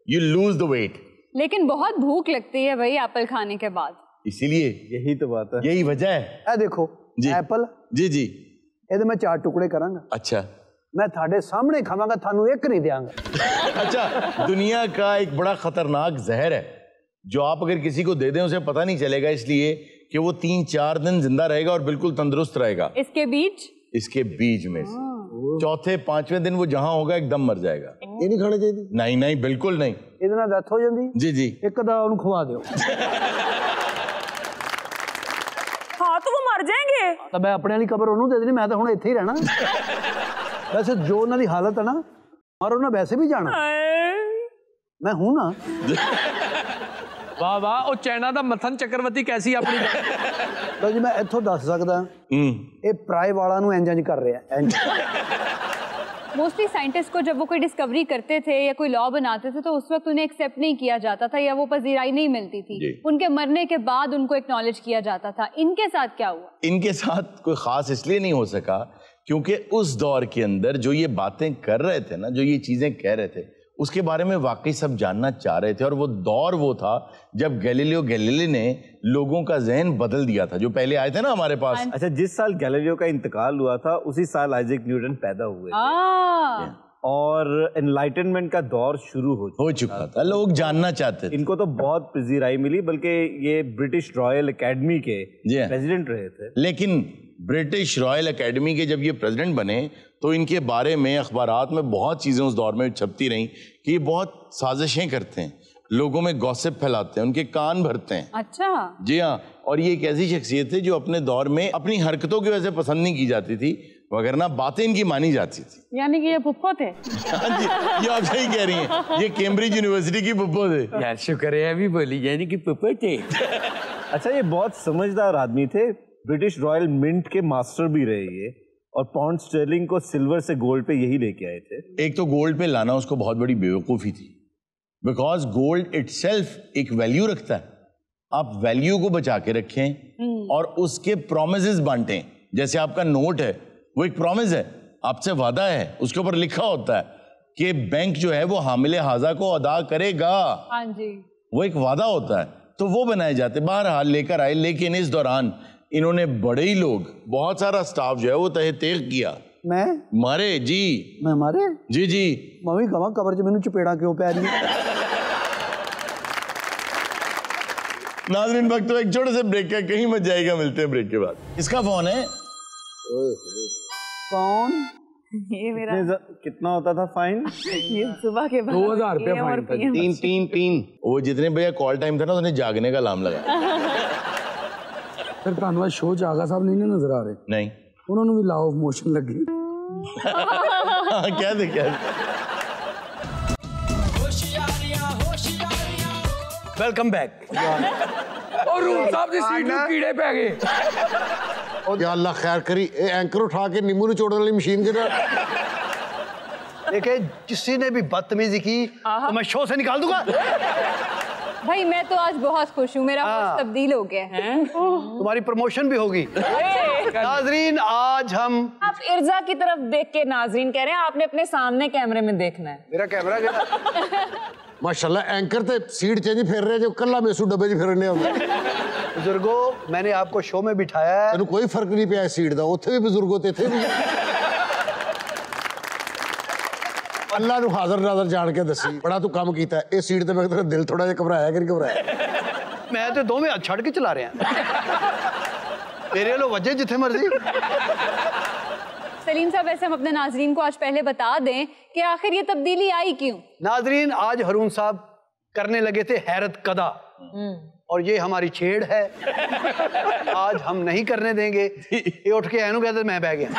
you lose the weight. लेकिन बहुत भूख लगती है भाई एप्पल खाने के बाद, इसीलिए यही तो बात है, यही वजह है। ए देखो जी। एप्पल जी जी। ਇਹਦੇ मैं 4 टुकड़े करांगा। अच्छा, मैं थाड़े सामने खावांगा, थानू एक नहीं देंगा। अच्छा, दुनिया का एक बड़ा खतरनाक जहर है जो आप अगर किसी को दे दें उसे पता नहीं चलेगा, इसलिए कि वो 3-4 दिन जिंदा रहेगा और बिल्कुल तंदुरुस्त रहेगा। इसके बीज में से चौथे 5वें दिन वो जहां होगा एकदम मर जाएगा। ये नहीं खाने चाहिए? नहीं नहीं, बिल्कुल नहीं। ਇਹਦੇ ਨਾਲ ਡੈਥ ਹੋ ਜਾਂਦੀ? जी जी। ਇੱਕ ਦਾ ਉਹਨੂੰ ਖਵਾ ਦਿਓ। हाँ तो वो मर जाएंगे। ਤਾਂ ਮੈਂ ਆਪਣੇ ਵਾਲੀ ਕਬਰ ਉਹਨੂੰ ਦੇ ਦੇਣੀ, ਮੈਂ ਤਾਂ ਹੁਣ ਇੱਥੇ ਹੀ ਰਹਿਣਾ। ਵੈਸੇ ਜੋ ਉਹਨਾਂ ਦੀ ਹਾਲਤ ਹੈ ਨਾ, ਮਾਰ ਉਹਨਾਂ ਵੈਸੇ ਵੀ ਜਾਣਾ। ਮੈਂ ਹੂੰ ਨਾ। वाह वाह, ਉਹ ਚਾਈਨਾ ਦਾ ਮੱਥਨ ਚੱਕਰਵਰਤੀ ਕੈਸੀ ਆਪਣੀ। ਲਓ ਜੀ, ਮੈਂ ਇੱਥੋਂ ਦੱਸ ਸਕਦਾ ਇਹ ਪ੍ਰਾਈ ਵਾਲਾਂ ਨੂੰ ਇੰਜ ਕਰ ਰਿਹਾ ਇੰਜ। मोस्टली साइंटिस्ट को जब वो कोई डिस्कवरी करते थे या कोई लॉ बनाते थे तो उस वक्त उन्हें एक्सेप्ट नहीं किया जाता था या वो पजीराई नहीं मिलती थी। उनके मरने के बाद उनको एक्नॉलेज किया जाता था। इनके साथ क्या हुआ? इनके साथ कोई खास इसलिए नहीं हो सका क्योंकि उस दौर के अंदर जो ये बातें कर रहे थे ना, जो ये चीजें कह रहे थे, उसके बारे में वाकई सब जानना चाह रहे थे। और वो दौर वो था जब गैलीलियो गैलीली ने लोगों का जहन बदल दिया था, जो पहले आए थे ना हमारे पास। अच्छा, जिस साल गैलीलियो का इंतकाल हुआ था उसी साल आइजैक न्यूटन पैदा हुए थे। और एनलाइटनमेंट का दौर शुरू हो चुका था। लोग जानना चाहते थे। इनको तो बहुत पजीराई मिली, बल्कि ये ब्रिटिश रॉयल एकेडमी के प्रेसिडेंट रहे थे। लेकिन ब्रिटिश रॉयल एकेडमी के जब ये प्रेसिडेंट बने तो इनके बारे में अखबारात में बहुत चीज़ें उस दौर में छपती रहीं कि ये बहुत साजिशें करते हैं, लोगों में गॉसिप फैलाते हैं, उनके कान भरते हैं। अच्छा। जी हाँ। और ये एक ऐसी शख्सियत है जो अपने दौर में अपनी हरकतों की वजह से पसंद नहीं की जाती थी, वगरना बातें इनकी मानी जाती थी। यानी कि ये पुप्पो थे। हाँ जी, ये आप सही कह रही हैं, ये कैम्ब्रिज यूनिवर्सिटी की पुप्पो थे। यार शुक्र है अभी बोली, यानी कि पुप्पो थे। अच्छा, ये बहुत समझदार आदमी थे, ब्रिटिश रॉयल मिंट के मास्टर भी रहे ये, और पाउंड स्टर्लिंग को सिल्वर से गोल्ड पे यही लेके आए थे। एक तो गोल्ड पे लाना उसको बहुत बड़ी बेवकूफ़ी थी, बिकॉज गोल्ड इटसेल्फ एक वैल्यू रखता है। आप वैल्यू को बचा के रखें और उसके प्रोमिसेस बांटें। जैसे आपका नोट है, वो एक प्रॉमिस है, आपसे वादा है, उसके ऊपर लिखा होता है कि बैंक जो है वो हामिले हाजा को अदा करेगा। हाँ जी, वो एक वादा होता है, तो वो बनाए जाते। बहरहाल लेकर आए, लेकिन इस दौरान इन्होंने बड़े ही लोग, बहुत सारा स्टाफ जो है वो तहे तेग किया। मैं मारे जी, मैं मारे जी जी, मवी गवा कबर च मैनू चपेड़ा क्यों पै रही नाज़रीन वक्त तो एक छोटे से ब्रेक का, कहीं मत जाएगा, मिलते हैं ब्रेक के बाद। इसका फोन है। कौन? ये मेरा कितना होता था फाइन? ये सुबह के बाद 2000 रुपया फाइन था। तीन वो जितने भैया कॉल टाइम था ना, उसने जागने का अलार्म लगा। फिर धन्यवाद शो च आगा साहब नहीं नजर आ रहे? नहीं, उन्होंने भी लॉ ऑफ मोशन लगी। क्या थे क्या? Welcome back. और रूम साहब ਦੀ ਸੀਟ ਨੂੰ ਕੀੜੇ ਪੈ ਗਏ। या अल्लाह खैर करी, ए एंकर उठा के नींबू ਨੂੰ चोड़ने वाली मशीन के देखिए, किसी ने भी बदतमीजी की तो मैं शो से निकाल दूंगा। भाई मैं तो आज बहुत खुश हूँ, मेरा होश तब्दील हो गया है। तुम्हारी प्रमोशन भी होगी। नाजरीन, आज हम आप इर्जा की तरफ देख के नाजरीन कह रहे हैं, आपने अपने सामने कैमरे में देखना है। मेरा कैमरा गया। माशाल्लाह एंकर ते सीट चेंज फिर रहे जो कल्ला मेसू डब्बे च फिरने होंगे। बुजुर्गों, मैंने आपको शो में बिठाया है। तेन कोई फर्क नहीं पिया सीट दा, उत्थे भी बुजुर्गों ते इत्थे भी। अल्लाह नू हाज़र नाज़र जान के दसी, बड़ा तू काम कीता है। इस सीट ते मैं तेरा दिल थोड़ा जिहा घबराया कि नहीं घबराया? मैं तो दो में हाथ छड़ के चला रहे हैं। मेरे लो वजह जिथे मर्जी। सलीम साहब, वैसे हम अपने नाजरीन को आज पहले बता दें कि आखिर ये तब्दीली आई क्यों। नाजरीन, आज हरून साहब करने लगे थे हैरत कदा, और ये हमारी छेड़ है। आज हम नहीं करने देंगे। ये उठ के एनू कहते मैं बह गया।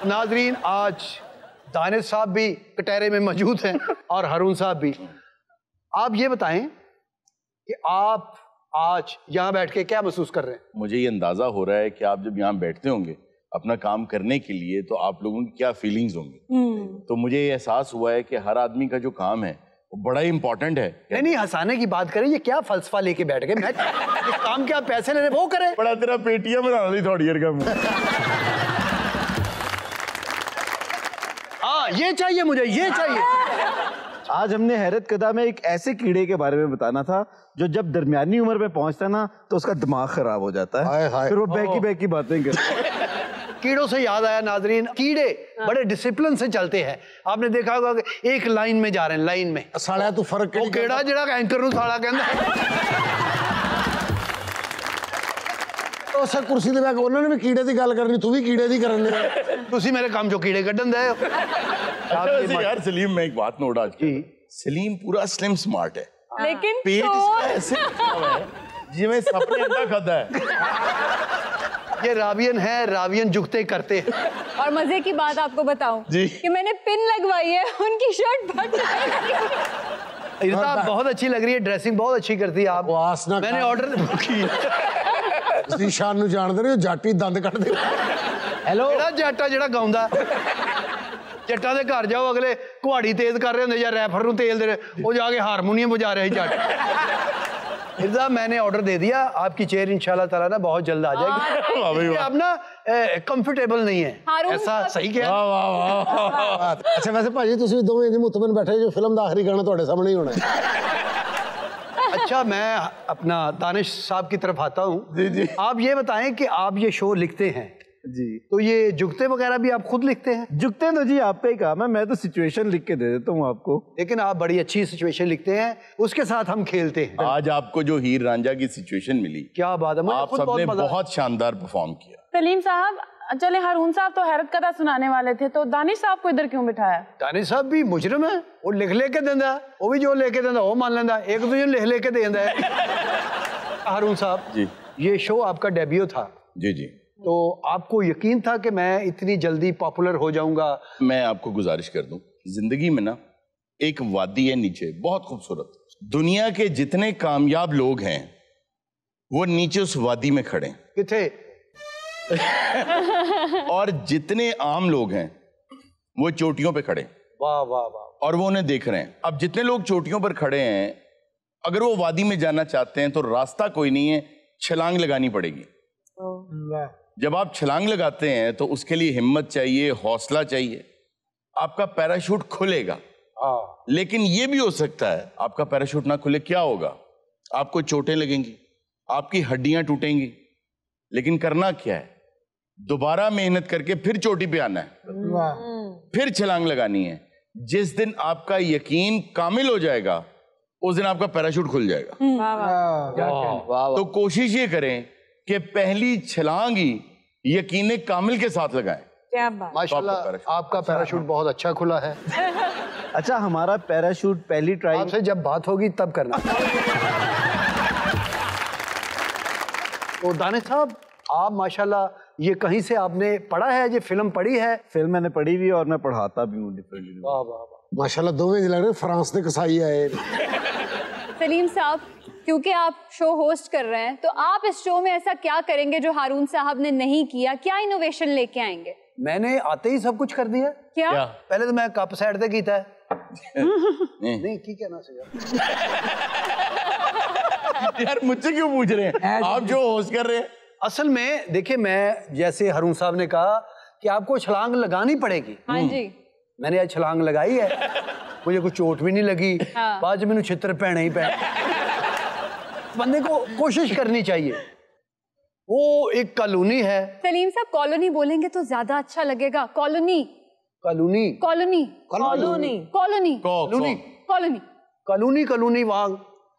नाजरीन, आज दानिश साहब भी कटहरे में मौजूद हैं और हरून साहब भी। आप ये बताएं कि आप आज यहाँ बैठ के क्या महसूस कर रहे हैं? मुझे ये अंदाजा हो रहा है कि आप जब यहाँ बैठते होंगे अपना काम करने के लिए, तो आप लोगों की क्या फीलिंग्स होंगी। तो मुझे ये एहसास हुआ है कि हर आदमी का जो काम है वो बड़ा ही इंपॉर्टेंट है। नहीं, हंसाने की बात करें, ये क्या फलसफा लेके बैठ गए? मैं इस काम के आप पैसे ले रहे, वो करें। बड़ा तेरा पेटियां बना ली थोड़ी देर का। हाँ, ये चाहिए मुझे, ये चाहिए। आज हमने हैरत कदा में एक ऐसे कीड़े के बारे में बताना था जो जब दरमियानी उम्र में पहुंचता ना तो उसका दिमाग खराब हो जाता है। हाय हाय। फिर वो बैकी बातें करता। कीड़ों से याद आया नाजरीन, कीड़े बड़े डिसिप्लिन से चलते हैं। आपने देखा होगा कि एक लाइन में जा रहे हैं, लाइन में। साला तू फर्क वो कीड़ा जिहड़ा एंकर नूं साला कहंदा। तो असा कुर्सी ते बैठ उन्होंने भी कीड़े की गल करनी, तू भी कीड़े की करन दे। तुसी मेरे काम जो कीड़े कड्ढन दे। यार सलीम, मैं एक बात नोट आज की, सलीम पूरा स्लिम स्मार्ट है, लेकिन पेट तो... इसका ऐसे फटा हुआ है जिਵੇਂ सपने अंडा खाता है। ये रावियन है, रावियन जुगते करते हैं। और मजे की बात आपको बताऊं कि मैंने पिन लगवाई है, उनकी शर्ट फट गई। इर्जा बहुत अच्छी लग रही है, ड्रेसिंग बहुत अच्छी करती है आप। मैंने ऑर्डर की। निशान नु जानदे ने, जाटी दंद कट दे। हेलो, जेड़ा जाटा जेड़ा गाउंदा, जट्टा दे घर जाओ, अगले कुहाड़ी तेज कर रहे होंगे या रैफर नु तेल दे रहे, वो जाके हारमोनियम बजा रहे जट। इर्जा, मैंने ऑर्डर दे दिया, आपकी चेयर इंशाल्लाह ताला ना बहुत जल्द आ जाएगी। अब ना कंफर्टेबल नहीं है, ऐसा सही क्या? अच्छा वैसे भाजी तुसी दोवें इंज मुतमन बैठे जो फिल्म दा आखिरी गाना ਤੁਹਾਡੇ सामने ही होना है। अच्छा, मैं अपना दानिश साहब की तरफ आता हूँ। जी जी। आप ये बताएं कि आप ये शो लिखते हैं जी, तो ये जुगते वगैरह भी आप खुद लिखते हैं? जुगते तो जी आपका ही काम है, मैं तो सिचुएशन लिख के दे देता हूँ आपको। लेकिन आप बड़ी अच्छी सिचुएशन लिखते हैं, उसके साथ हम खेलते हैं। आज आपको जो हीर रांझा की सिचुएशन मिली, क्या बात है, आप सबने बहुत शानदार परफॉर्म किया। सलीम साहब, चले हारून साहब तो हैरत कदा सुनाने वाले थे, तो दानिश साहब को इधर क्यों बिठाया? दानिश साहब भी मुजरिम है, वो लिख लेके देंदा, वो भी जो लेके देंदा वो मान लेंदा, एक दूसरे लिख लेके देंदा है। हारून साहब जी, ये शो आपका डेब्यू था। जी जी। तो आपको यकीन था कि मैं इतनी जल्दी पॉपुलर हो जाऊंगा? मैं आपको गुजारिश कर दूं, जिंदगी में ना एक वादी है नीचे, बहुत खूबसूरत। दुनिया के जितने कामयाब लोग हैं वो नीचे उस वादी में खड़े हैं। किथे? और जितने आम लोग हैं वो चोटियों पे खड़े। वाह वाह वाह। और वो उन्हें देख रहे हैं। अब जितने लोग चोटियों पर खड़े हैं, अगर वो वादी में जाना चाहते हैं तो रास्ता कोई नहीं है, छलांग लगानी पड़ेगी। जब आप छलांग लगाते हैं तो उसके लिए हिम्मत चाहिए, हौसला चाहिए। आपका पैराशूट खुलेगा, लेकिन ये भी हो सकता है आपका पैराशूट ना खुले। क्या होगा? आपको चोटें लगेंगी, आपकी हड्डियां टूटेंगी, लेकिन करना क्या है? दोबारा मेहनत करके फिर चोटी पे आना है, फिर छलांग लगानी है। जिस दिन आपका यकीन कामिल हो जाएगा उस दिन आपका पैराशूट खुल जाएगा। तो कोशिश ये करें कि पहली छलांग ही यकीन कामिल के साथ लगाएं। क्या बात। माशाल्लाह आपका पैराशूट बहुत अच्छा खुला है। अच्छा, हमारा पैराशूट पहली ट्राई आपसे जब बात होगी तब करना। तो दानिश साहब, आप माशाल्लाह ये कहीं से आपने पढ़ा है, ये फिल्म पढ़ी है? फिल्म मैंने पढ़ी हुई और मैं पढ़ाता भी हूँ डिफरेंट। वाह वाह वाह, माशाल्लाह दोवें लग रहे फ्रांस ने कसाई आए। सलीम साहब, क्योंकि आप शो होस्ट कर रहे हैं, तो आप इस शो में ऐसा क्या करेंगे जो हारून साहब ने नहीं किया? क्या इनोवेशन लेके आएंगे? मैंने आते ही सब कुछ कर दिया। क्या? पहले तो मैं कप साइड पे कीता है। नहीं की कहना चाहिए यार, मुझसे क्यों पूछ रहे हैं? आप जो होस्ट कर रहे हैं। असल में देखिए, मैं जैसे हारून साहब ने कहा कि आपको छलांग लगानी पड़ेगी। हाँ जी। मैंने आज छलांग लगाई है, मुझे कोई चोट भी नहीं लगी। हाँ। बाद में छित्र पैना ही पैना। बंदे को कोशिश करनी चाहिए। वो एक कॉलोनी है। सलीम साहब, कॉलोनी बोलेंगे तो ज्यादा अच्छा लगेगा। Colony colony colony colony colony colony colony colony colony वहाँ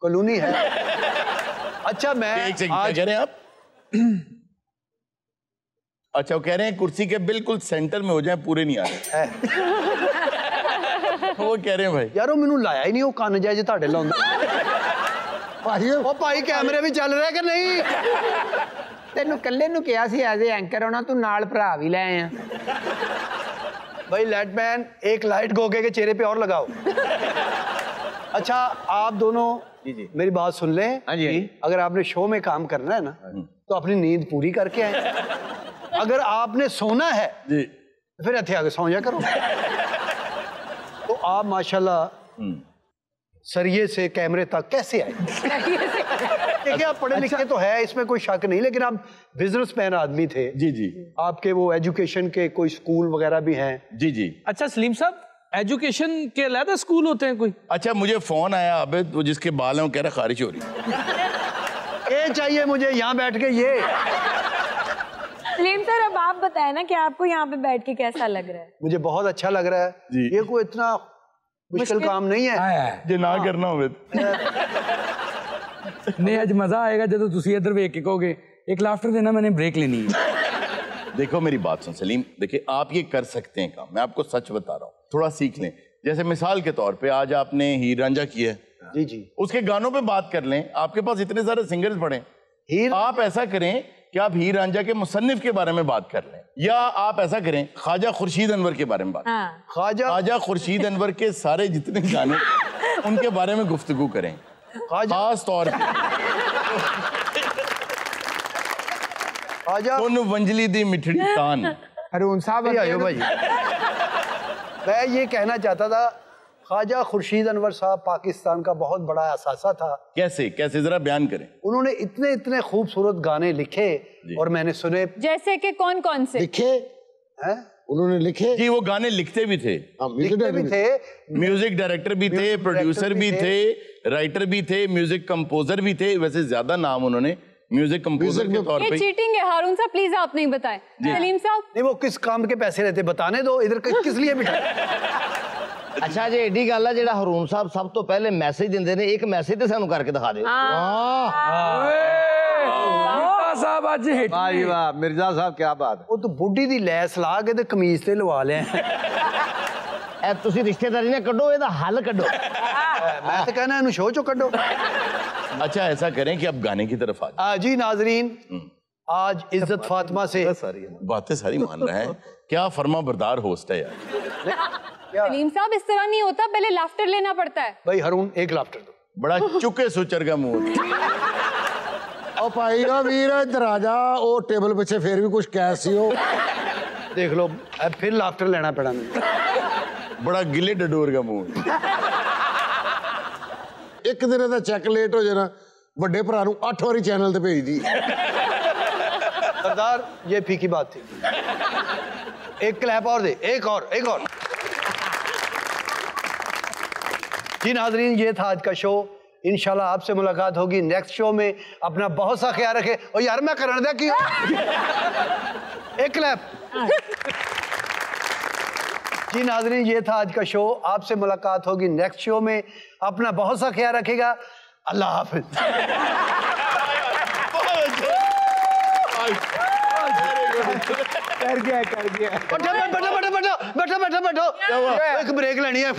कॉलोनी है। अच्छा, मैं आज कह रहे हैं आप? अच्छा, वो कह रहे हैं कुर्सी के बिल्कुल सेंटर में हो जाए, पूरे नहीं आ रहे। वो कह रहे हैं भाई यार, मैनू लाया ही नहीं, वो कान जाए जे ਤੁਹਾਡੇ ਲਾਉਂਦਾ। ਭਾਈ ਕੈਮਰੇ ਵੀ ਚੱਲ ਰਿਹਾ ਕਿ ਨਹੀਂ? ਤੈਨੂੰ ਕੱਲੇ ਨੂੰ ਕਿਹਾ ਸੀ ਐਜ਼ ਏ ਐਂਕਰ ਹੋਣਾ, ਤੂੰ ਨਾਲ ਭਰਾ ਵੀ ਲੈ ਆਇਆ। भाई लाइटमैन, एक लाइट गोगे के चेहरे पे और लगाओ। अच्छा, आप दोनों मेरी बात सुन लें। हाँ जी। अगर आपने शो में काम करना है ना तो अपनी नींद पूरी करके आए। अगर आपने सोना है जी तो फिर इत्थे आके सौ जा करो। तो आप माशाल्लाह सरिये से कैमरे तक कैसे आए? देखिए, आप पढ़े लिखे तो है, इसमें कोई शक नहीं, लेकिन आप बिजनेसमैन आदमी थे। जी जी। आपके वो एजुकेशन के कोई स्कूल वगैरह भी हैं? जी जी। अच्छा सलीम साहब, एजुकेशन के अलग स्कूल होते हैं कोई? अच्छा, मुझे फोन आया आबिद, वो जिसके बाल हैं वो कह रहा खारिश हो रही। ये चाहिए मुझे यहाँ बैठ के ये। सलीम सर, अब आप बताएं ना कि आपको यहाँ पे बैठ के कैसा लग रहा है? मुझे बहुत अच्छा लग रहा है। ये कोई इतना मुश्किल काम नहीं है। जे ना करना हो नहीं, आज मजा आएगा जब तुसी इधर वेख के कहोगे एक लाफ्टर देना, मैंने ब्रेक लेनी है। देखो मेरी बात सुन सलीम, देखिए आप ये कर सकते हैं काम, मैं आपको सच बता रहा हूँ, थोड़ा सीख लें। जैसे मिसाल के तौर पे आज आपने हीर रांझा किया है, जी जी, उसके गानों पे बात कर लें। आपके पास इतने सारे सिंगर्स पड़े, आप ऐसा करें कि आप हीर रांझा के मुसन्निफ के बारे में बात कर लें, या आप ऐसा करें ख्वाजा खुर्शीद अनवर के बारे में बात। ख्वाजा खुर्शीद अनवर के सारे जितने गाने उनके बारे में गुफ्तगू करें, खास तौर पे वंजली दी मिठड़ी तान। हारून साहब आयो भाई। मैं ये कहना चाहता था, ख्वाजा खुर्शीद अनवर साहब पाकिस्तान का बहुत बड़ा असासा था। कैसे कैसे जरा बयान करें। उन्होंने इतने इतने खूबसूरत गाने लिखे और मैंने सुने। जैसे कि कौन कौन से लिखे हैं? उन्होंने लिखे जी, वो गाने लिखते भी थे, लिखते भी थे, म्यूजिक डायरेक्टर भी थे, प्रोड्यूसर भी थे, राइटर भी थे, म्यूजिक कंपोजर भी थे। वैसे ज्यादा नाम उन्होंने म्यूजिक कंपोजर के तौर पे। ये चीटिंग है हारून साहब, प्लीज आप नहीं बताएं। सलीम साहब, नहीं, वो किस काम के पैसे लेते बताने दो, इधर किस लिए बिठा। अच्छा जी, एडी गल है, जेड़ा हारून साहब सब तो पहले मैसेज दिंदे ने, एक मैसेज ते सानू करके दिखा दे। साहब आज हिट। वाह वाह, मिर्जा साहब क्या बात है। वो तो बुढ़ी दी लैस ला के ते कमीज ते लवा लिया। ए तुसी रिश्तेदारी ने कड्डो, एदा हल कड्डो। मैं तो कहना इन्हू शो चो कड्डो। अच्छा ऐसा करें कि अब गाने की तरफ आ जी नाजरीन, आज इज्जत फातिमा से बातें सारी मान रहे हैं। क्या फर्मा बरदार होस्ट है यार। सलीम साहब इस तरह नहीं होता, पहले लाफ्टर लेना पड़ता है। भाई हारून एक लाफ्टर दो। बड़ा चुके सुचर का मुंह। ओ भाई ना वीर इधर आ जा, ओ टेबल पीछे फिर भी कुछ कैसी हो। देख लो अब फिर लाफ्टर लेना पड़ा मुझे। बड़ा गिले डडोर का मुंह। एक दिन दा चेक लेट हो जाना, बड़े भरा नूं 8 वारी चैनल ते भेज दी। सरदार ये फीकी बात थी। एक क्लैप और दे, एक और। जी नाजरीन, ये था आज का शो। इंशाल्लाह आपसे मुलाकात होगी नेक्स्ट शो में। अपना बहुत सा ख्याल रखे। और यार मैं करने दे क्यों? एक क्लैप। जी नाजरीन, ये था आज का शो। आपसे मुलाकात होगी नेक्स्ट शो में। अपना बहुत सा ख्याल रखेगा। अल्लाह हाफिज। कर गया बैठो। एक ब्रेक लेनी है।